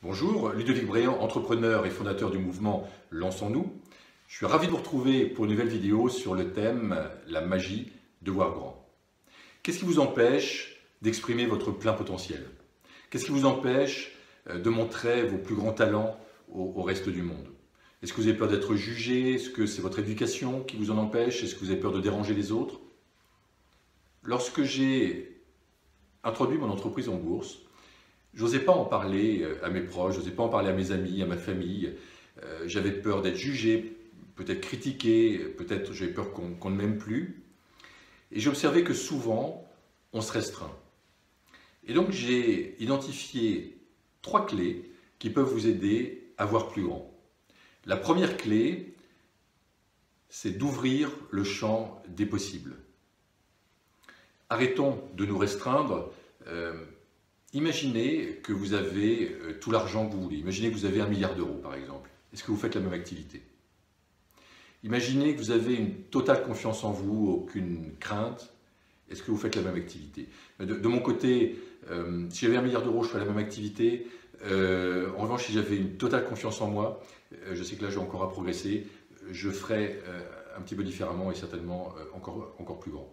Bonjour, Ludovic Bréant, entrepreneur et fondateur du mouvement Lançons-nous. Je suis ravi de vous retrouver pour une nouvelle vidéo sur le thème « La magie de voir grand ». Qu'est-ce qui vous empêche d'exprimer votre plein potentiel? Qu'est-ce qui vous empêche de montrer vos plus grands talents au reste du monde? Est-ce que vous avez peur d'être jugé? Est-ce que c'est votre éducation qui vous en empêche? Est-ce que vous avez peur de déranger les autres? Lorsque j'ai introduit mon entreprise en bourse, je n'osais pas en parler à mes proches, je n'osais pas en parler à mes amis, à ma famille. J'avais peur d'être jugé, peut-être critiqué, peut-être j'avais peur qu'on ne m'aime plus. Et j'ai observé que souvent, on se restreint. Et donc j'ai identifié 3 clés qui peuvent vous aider à voir plus grand. La première clé, c'est d'ouvrir le champ des possibles. Arrêtons de nous restreindre. Imaginez que vous avez tout l'argent que vous voulez. Imaginez que vous avez 1 milliard d'euros par exemple. Est-ce que vous faites la même activité? Imaginez que vous avez une totale confiance en vous, aucune crainte. Est-ce que vous faites la même activité? De mon côté, si j'avais 1 milliard d'euros, je ferais la même activité. En revanche, si j'avais une totale confiance en moi, je sais que là j'ai encore à progresser, je ferais un petit peu différemment et certainement encore plus grand.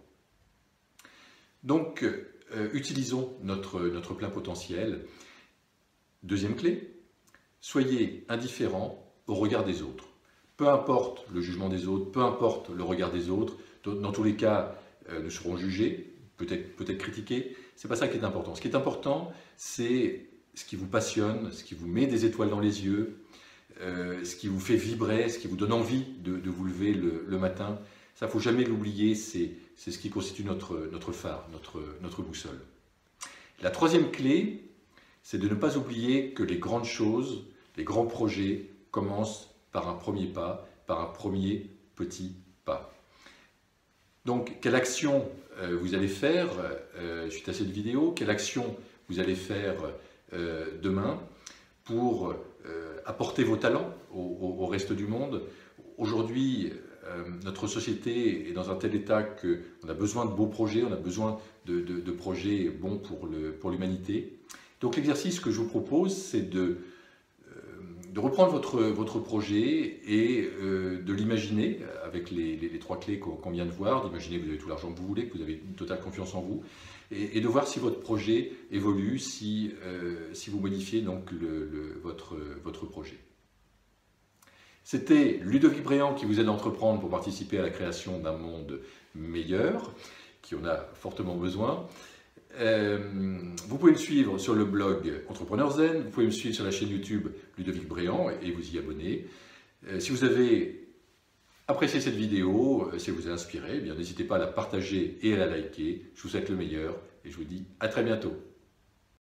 Donc, utilisons notre plein potentiel. Deuxième clé, soyez indifférent au regard des autres. Peu importe le jugement des autres, peu importe le regard des autres, dans tous les cas, nous serons jugés, peut-être critiqués. Ce n'est pas ça qui est important. Ce qui est important, c'est ce qui vous passionne, ce qui vous met des étoiles dans les yeux, ce qui vous fait vibrer, ce qui vous donne envie de vous lever le matin. Ça, il ne faut jamais l'oublier, c'est ce qui constitue notre phare, notre boussole. La troisième clé, c'est de ne pas oublier que les grandes choses, les grands projets commencent par un premier pas, par un premier petit pas. Donc, quelle action vous allez faire suite à cette vidéo? Quelle action vous allez faire demain pour apporter vos talents au reste du monde? Aujourd'hui, notre société est dans un tel état qu'on a besoin de beaux projets, on a besoin de projets bons pour l'humanité. Donc l'exercice que je vous propose, c'est de reprendre votre projet et de l'imaginer avec les 3 clés qu'on vient de voir, d'imaginer que vous avez tout l'argent que vous voulez, que vous avez une totale confiance en vous, et de voir si votre projet évolue, si vous modifiez donc votre projet. C'était Ludovic Bréant qui vous aide à entreprendre pour participer à la création d'un monde meilleur, qui en a fortement besoin. Vous pouvez me suivre sur le blog Entrepreneur Zen, vous pouvez me suivre sur la chaîne YouTube Ludovic Bréant et vous y abonner. Si vous avez apprécié cette vidéo, si elle vous a inspiré, n'hésitez pas à la partager et à la liker. Je vous souhaite le meilleur et je vous dis à très bientôt.